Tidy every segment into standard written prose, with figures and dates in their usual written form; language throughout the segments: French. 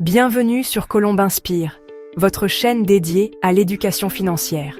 Bienvenue sur Colombe Inspire, votre chaîne dédiée à l'éducation financière.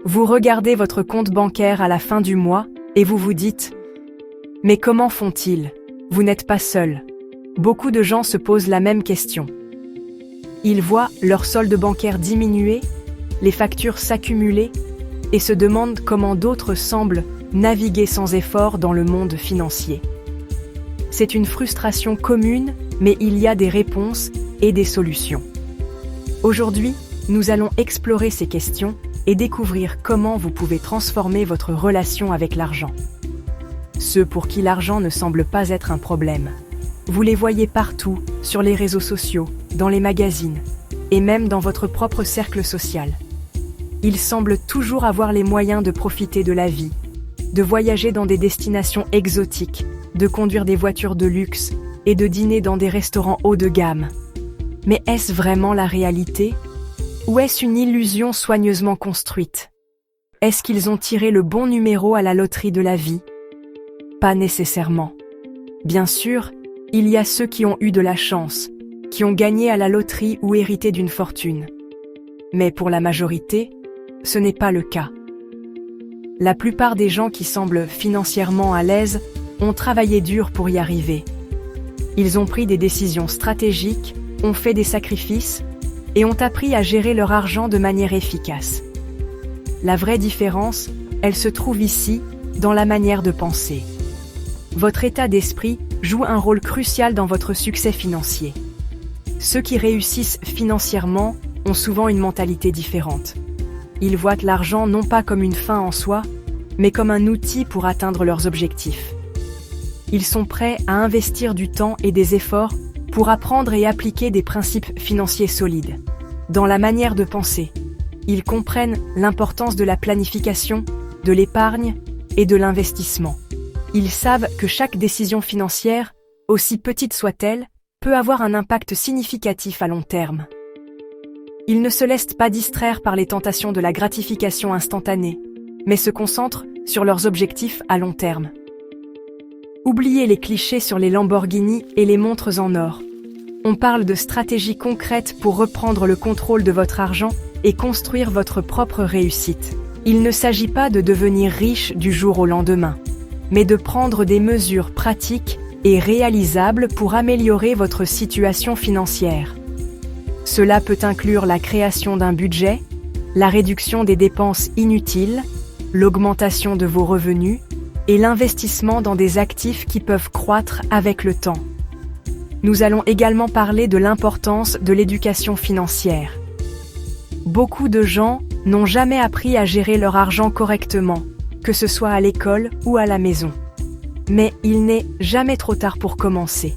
Vous regardez votre compte bancaire à la fin du mois et vous vous dites « Mais comment font-ils ? Vous n'êtes pas seul ». Beaucoup de gens se posent la même question. Ils voient leur solde bancaire diminuer, les factures s'accumuler et se demandent comment d'autres semblent naviguer sans effort dans le monde financier. C'est une frustration commune, mais il y a des réponses et des solutions. Aujourd'hui, nous allons explorer ces questions et découvrir comment vous pouvez transformer votre relation avec l'argent. Ceux pour qui l'argent ne semble pas être un problème. Vous les voyez partout, sur les réseaux sociaux, dans les magazines, et même dans votre propre cercle social. Ils semblent toujours avoir les moyens de profiter de la vie, de voyager dans des destinations exotiques, de conduire des voitures de luxe et de dîner dans des restaurants haut de gamme. Mais est-ce vraiment la réalité ? Ou est-ce une illusion soigneusement construite ? Est-ce qu'ils ont tiré le bon numéro à la loterie de la vie ? Pas nécessairement. Bien sûr, il y a ceux qui ont eu de la chance, qui ont gagné à la loterie ou hérité d'une fortune. Mais pour la majorité, ce n'est pas le cas. La plupart des gens qui semblent financièrement à l'aise ont travaillé dur pour y arriver. Ils ont pris des décisions stratégiques, ont fait des sacrifices et ont appris à gérer leur argent de manière efficace. La vraie différence, elle se trouve ici, dans la manière de penser. Votre état d'esprit joue un rôle crucial dans votre succès financier. Ceux qui réussissent financièrement ont souvent une mentalité différente. Ils voient l'argent non pas comme une fin en soi, mais comme un outil pour atteindre leurs objectifs. Ils sont prêts à investir du temps et des efforts pour apprendre et appliquer des principes financiers solides. Dans la manière de penser, ils comprennent l'importance de la planification, de l'épargne et de l'investissement. Ils savent que chaque décision financière, aussi petite soit-elle, peut avoir un impact significatif à long terme. Ils ne se laissent pas distraire par les tentations de la gratification instantanée, mais se concentrent sur leurs objectifs à long terme. Oubliez les clichés sur les Lamborghini et les montres en or. On parle de stratégies concrètes pour reprendre le contrôle de votre argent et construire votre propre réussite. Il ne s'agit pas de devenir riche du jour au lendemain, mais de prendre des mesures pratiques et réalisables pour améliorer votre situation financière. Cela peut inclure la création d'un budget, la réduction des dépenses inutiles, l'augmentation de vos revenus et l'investissement dans des actifs qui peuvent croître avec le temps. Nous allons également parler de l'importance de l'éducation financière. Beaucoup de gens n'ont jamais appris à gérer leur argent correctement, que ce soit à l'école ou à la maison. Mais il n'est jamais trop tard pour commencer.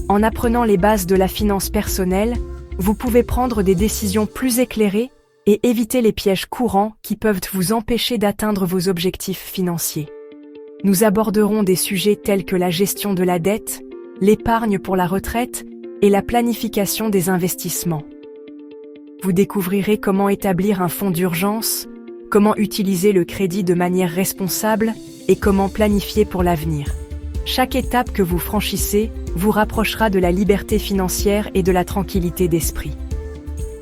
En apprenant les bases de la finance personnelle, vous pouvez prendre des décisions plus éclairées et éviter les pièges courants qui peuvent vous empêcher d'atteindre vos objectifs financiers. Nous aborderons des sujets tels que la gestion de la dette, l'épargne pour la retraite et la planification des investissements. Vous découvrirez comment établir un fonds d'urgence, comment utiliser le crédit de manière responsable et comment planifier pour l'avenir. Chaque étape que vous franchissez vous rapprochera de la liberté financière et de la tranquillité d'esprit.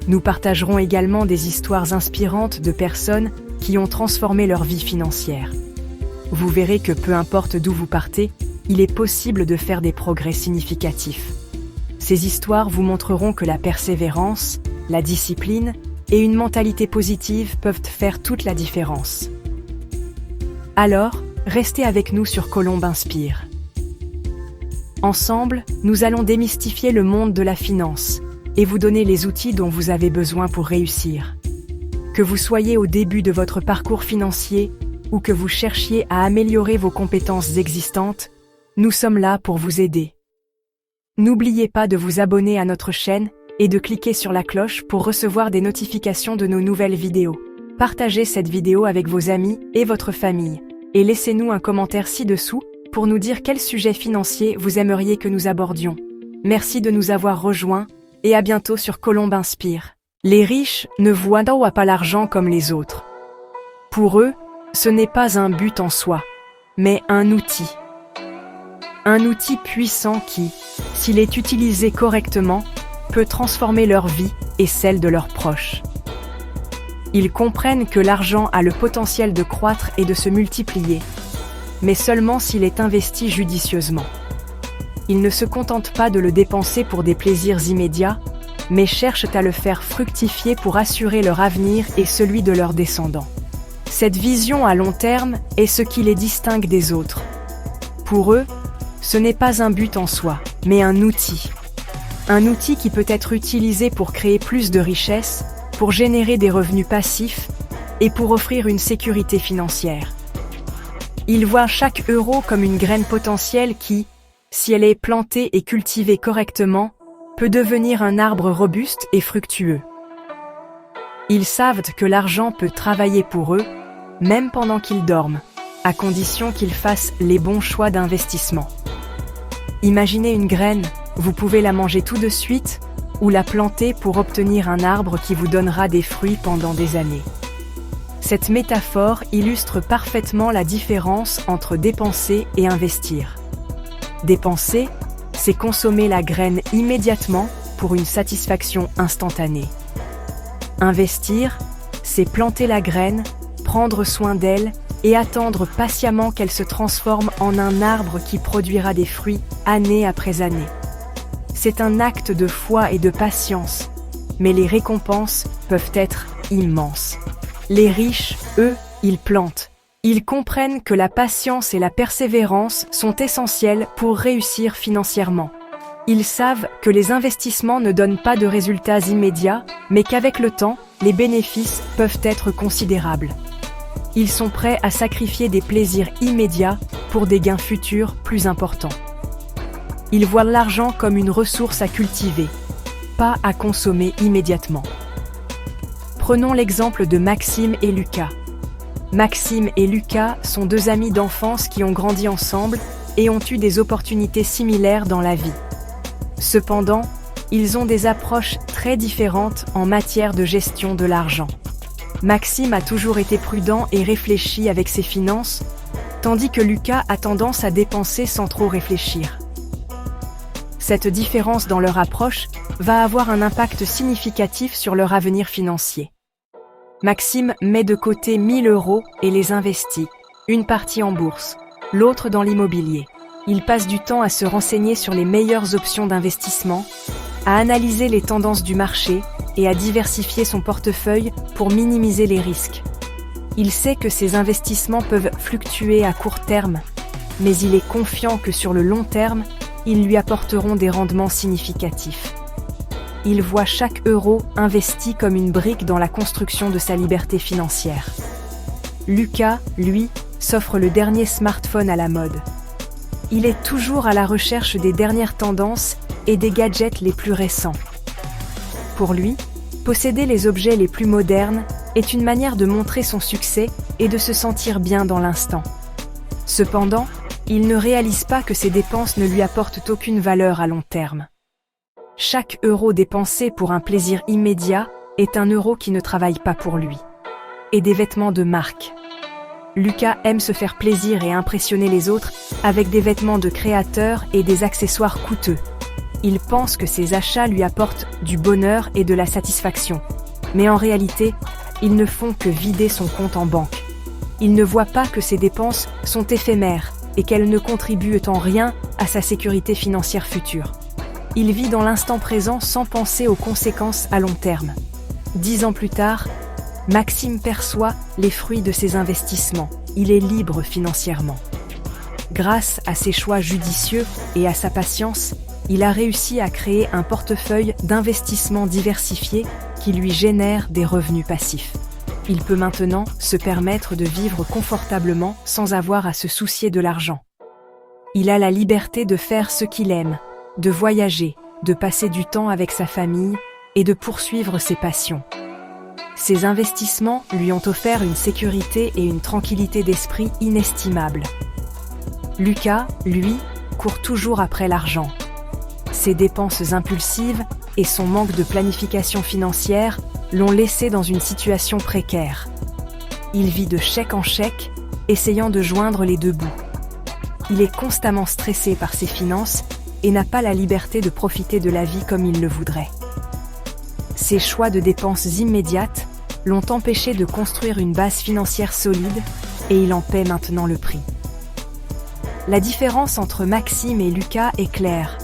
Nous partagerons également des histoires inspirantes de personnes qui ont transformé leur vie financière. Vous verrez que peu importe d'où vous partez, il est possible de faire des progrès significatifs. Ces histoires vous montreront que la persévérance, la discipline et une mentalité positive peuvent faire toute la différence. Alors, restez avec nous sur Colombe Inspire. Ensemble, nous allons démystifier le monde de la finance et vous donner les outils dont vous avez besoin pour réussir. Que vous soyez au début de votre parcours financier ou que vous cherchiez à améliorer vos compétences existantes, nous sommes là pour vous aider. N'oubliez pas de vous abonner à notre chaîne et de cliquer sur la cloche pour recevoir des notifications de nos nouvelles vidéos. Partagez cette vidéo avec vos amis et votre famille, et laissez-nous un commentaire ci-dessous pour nous dire quel sujet financier vous aimeriez que nous abordions. Merci de nous avoir rejoints, et à bientôt sur Colombe Inspire. Les riches ne voient pas l'argent comme les autres. Pour eux, ce n'est pas un but en soi, mais un outil. Un outil puissant qui, s'il est utilisé correctement, peut transformer leur vie et celle de leurs proches. Ils comprennent que l'argent a le potentiel de croître et de se multiplier, mais seulement s'il est investi judicieusement. Ils ne se contentent pas de le dépenser pour des plaisirs immédiats, mais cherchent à le faire fructifier pour assurer leur avenir et celui de leurs descendants. Cette vision à long terme est ce qui les distingue des autres. Pour eux, ce n'est pas un but en soi, mais un outil. Un outil qui peut être utilisé pour créer plus de richesses, pour générer des revenus passifs et pour offrir une sécurité financière. Ils voient chaque euro comme une graine potentielle qui, si elle est plantée et cultivée correctement, peut devenir un arbre robuste et fructueux. Ils savent que l'argent peut travailler pour eux, même pendant qu'ils dorment, à condition qu'ils fassent les bons choix d'investissement. Imaginez une graine, vous pouvez la manger tout de suite ou la planter pour obtenir un arbre qui vous donnera des fruits pendant des années. Cette métaphore illustre parfaitement la différence entre dépenser et investir. Dépenser, c'est consommer la graine immédiatement pour une satisfaction instantanée. Investir, c'est planter la graine, prendre soin d'elle et attendre patiemment qu'elle se transforme en un arbre qui produira des fruits année après année. C'est un acte de foi et de patience, mais les récompenses peuvent être immenses. Les riches, eux, ils plantent. Ils comprennent que la patience et la persévérance sont essentielles pour réussir financièrement. Ils savent que les investissements ne donnent pas de résultats immédiats, mais qu'avec le temps, les bénéfices peuvent être considérables. Ils sont prêts à sacrifier des plaisirs immédiats pour des gains futurs plus importants. Ils voient l'argent comme une ressource à cultiver, pas à consommer immédiatement. Prenons l'exemple de Maxime et Lucas. Maxime et Lucas sont deux amis d'enfance qui ont grandi ensemble et ont eu des opportunités similaires dans la vie. Cependant, ils ont des approches très différentes en matière de gestion de l'argent. Maxime a toujours été prudent et réfléchi avec ses finances, tandis que Lucas a tendance à dépenser sans trop réfléchir. Cette différence dans leur approche va avoir un impact significatif sur leur avenir financier. Maxime met de côté 1 000 € et les investit, une partie en bourse, l'autre dans l'immobilier. Il passe du temps à se renseigner sur les meilleures options d'investissement, à analyser les tendances du marché et à diversifier son portefeuille pour minimiser les risques. Il sait que ses investissements peuvent fluctuer à court terme, mais il est confiant que sur le long terme, ils lui apporteront des rendements significatifs. Il voit chaque euro investi comme une brique dans la construction de sa liberté financière. Lucas, lui, s'offre le dernier smartphone à la mode. Il est toujours à la recherche des dernières tendances et des gadgets les plus récents. Pour lui, posséder les objets les plus modernes est une manière de montrer son succès et de se sentir bien dans l'instant. Cependant, il ne réalise pas que ses dépenses ne lui apportent aucune valeur à long terme. Chaque euro dépensé pour un plaisir immédiat est un euro qui ne travaille pas pour lui. Et des vêtements de marque. Lucas aime se faire plaisir et impressionner les autres avec des vêtements de créateurs et des accessoires coûteux. Il pense que ses achats lui apportent du bonheur et de la satisfaction. Mais en réalité, ils ne font que vider son compte en banque. Il ne voit pas que ses dépenses sont éphémères et qu'elles ne contribuent en rien à sa sécurité financière future. Il vit dans l'instant présent sans penser aux conséquences à long terme. 10 ans plus tard, Maxime perçoit les fruits de ses investissements. Il est libre financièrement. Grâce à ses choix judicieux et à sa patience, il a réussi à créer un portefeuille d'investissements diversifié qui lui génère des revenus passifs. Il peut maintenant se permettre de vivre confortablement sans avoir à se soucier de l'argent. Il a la liberté de faire ce qu'il aime, de voyager, de passer du temps avec sa famille et de poursuivre ses passions. Ces investissements lui ont offert une sécurité et une tranquillité d'esprit inestimables. Lucas, lui, court toujours après l'argent. Ses dépenses impulsives et son manque de planification financière l'ont laissé dans une situation précaire. Il vit de chèque en chèque, essayant de joindre les deux bouts. il est constamment stressé par ses finances et n'a pas la liberté de profiter de la vie comme il le voudrait. Ses choix de dépenses immédiates l'ont empêché de construire une base financière solide et il en paie maintenant le prix. La différence entre Maxime et Lucas est claire.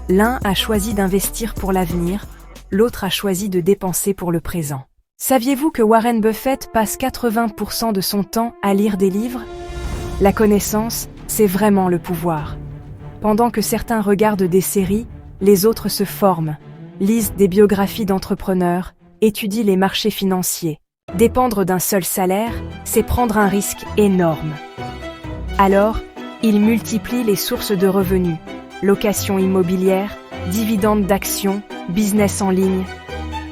L'un a choisi d'investir pour l'avenir, l'autre a choisi de dépenser pour le présent. Saviez-vous que Warren Buffett passe 80% de son temps à lire des livres ? La connaissance, c'est vraiment le pouvoir. Pendant que certains regardent des séries, les autres se forment, lisent des biographies d'entrepreneurs, étudient les marchés financiers. Dépendre d'un seul salaire, c'est prendre un risque énorme. Alors, ils multiplient les sources de revenus, location immobilière, dividendes d'actions, business en ligne.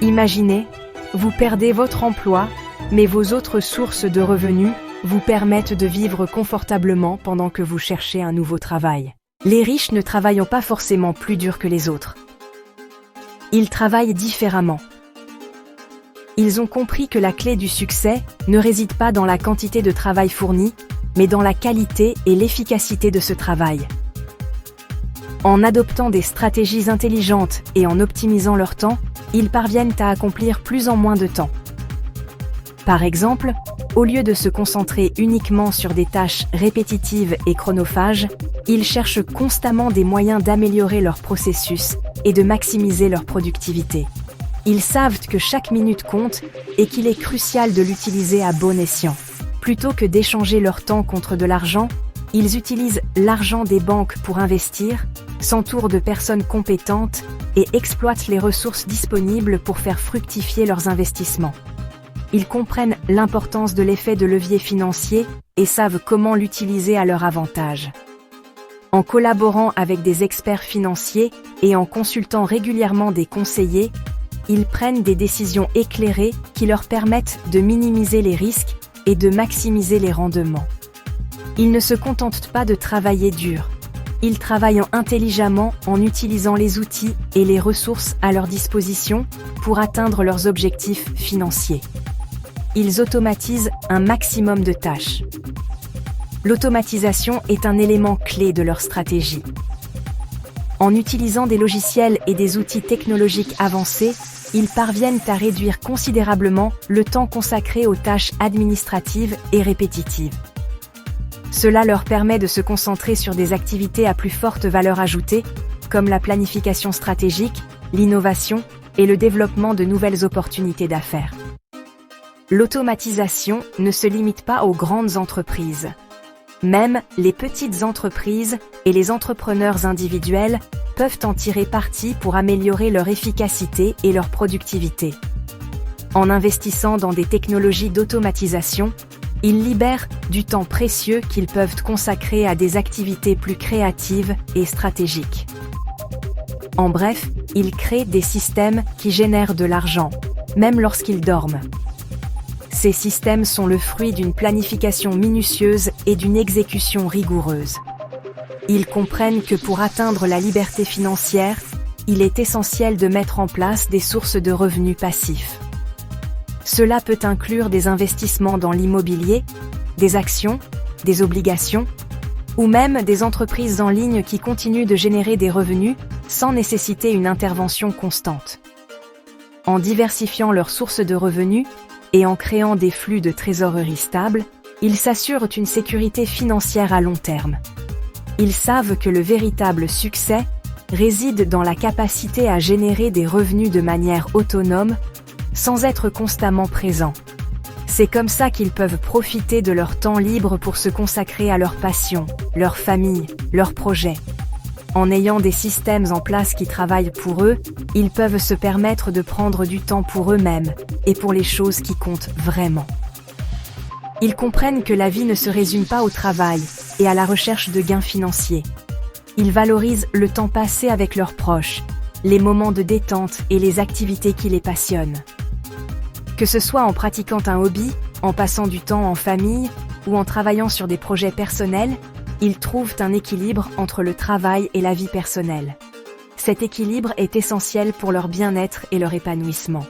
Imaginez, vous perdez votre emploi, mais vos autres sources de revenus vous permettent de vivre confortablement pendant que vous cherchez un nouveau travail. Les riches ne travaillent pas forcément plus dur que les autres. Ils travaillent différemment. Ils ont compris que la clé du succès ne réside pas dans la quantité de travail fourni, mais dans la qualité et l'efficacité de ce travail. En adoptant des stratégies intelligentes et en optimisant leur temps, ils parviennent à accomplir plus en moins de temps. Par exemple, au lieu de se concentrer uniquement sur des tâches répétitives et chronophages, ils cherchent constamment des moyens d'améliorer leur processus et de maximiser leur productivité. Ils savent que chaque minute compte et qu'il est crucial de l'utiliser à bon escient. Plutôt que d'échanger leur temps contre de l'argent, ils utilisent l'argent des banques pour investir, s'entourent de personnes compétentes et exploitent les ressources disponibles pour faire fructifier leurs investissements. Ils comprennent l'importance de l'effet de levier financier et savent comment l'utiliser à leur avantage. En collaborant avec des experts financiers et en consultant régulièrement des conseillers, ils prennent des décisions éclairées qui leur permettent de minimiser les risques et de maximiser les rendements. Ils ne se contentent pas de travailler dur. Ils travaillent intelligemment en utilisant les outils et les ressources à leur disposition pour atteindre leurs objectifs financiers. Ils automatisent un maximum de tâches. L'automatisation est un élément clé de leur stratégie. En utilisant des logiciels et des outils technologiques avancés, ils parviennent à réduire considérablement le temps consacré aux tâches administratives et répétitives. Cela leur permet de se concentrer sur des activités à plus forte valeur ajoutée, comme la planification stratégique, l'innovation et le développement de nouvelles opportunités d'affaires. L'automatisation ne se limite pas aux grandes entreprises. Même les petites entreprises et les entrepreneurs individuels peuvent en tirer parti pour améliorer leur efficacité et leur productivité. En investissant dans des technologies d'automatisation, ils libèrent du temps précieux qu'ils peuvent consacrer à des activités plus créatives et stratégiques. En bref, ils créent des systèmes qui génèrent de l'argent, même lorsqu'ils dorment. Ces systèmes sont le fruit d'une planification minutieuse et d'une exécution rigoureuse. Ils comprennent que pour atteindre la liberté financière, il est essentiel de mettre en place des sources de revenus passifs. Cela peut inclure des investissements dans l'immobilier, des actions, des obligations, ou même des entreprises en ligne qui continuent de générer des revenus sans nécessiter une intervention constante. En diversifiant leurs sources de revenus, et en créant des flux de trésorerie stables, ils s'assurent une sécurité financière à long terme. Ils savent que le véritable succès réside dans la capacité à générer des revenus de manière autonome, sans être constamment présents. C'est comme ça qu'ils peuvent profiter de leur temps libre pour se consacrer à leurs passions, leur famille, leurs projets. En ayant des systèmes en place qui travaillent pour eux, ils peuvent se permettre de prendre du temps pour eux-mêmes et pour les choses qui comptent vraiment. Ils comprennent que la vie ne se résume pas au travail et à la recherche de gains financiers. Ils valorisent le temps passé avec leurs proches, les moments de détente et les activités qui les passionnent. Que ce soit en pratiquant un hobby, en passant du temps en famille ou en travaillant sur des projets personnels, ils trouvent un équilibre entre le travail et la vie personnelle. Cet équilibre est essentiel pour leur bien-être et leur épanouissement.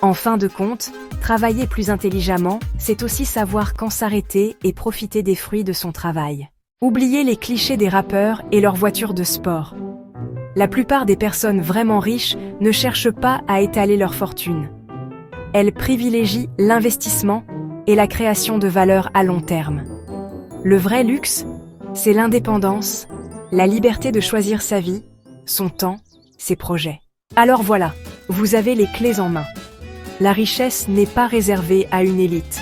En fin de compte, travailler plus intelligemment, c'est aussi savoir quand s'arrêter et profiter des fruits de son travail. Oubliez les clichés des rappeurs et leurs voitures de sport. La plupart des personnes vraiment riches ne cherchent pas à étaler leur fortune. Elles privilégient l'investissement et la création de valeur à long terme. Le vrai luxe, c'est l'indépendance, la liberté de choisir sa vie, son temps, ses projets. Alors voilà, vous avez les clés en main. La richesse n'est pas réservée à une élite.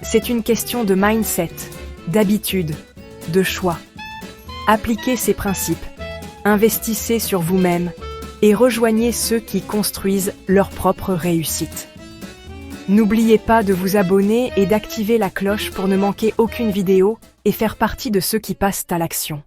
C'est une question de mindset, d'habitude, de choix. Appliquez ces principes, investissez sur vous-même et rejoignez ceux qui construisent leur propre réussite. N'oubliez pas de vous abonner et d'activer la cloche pour ne manquer aucune vidéo et faire partie de ceux qui passent à l'action.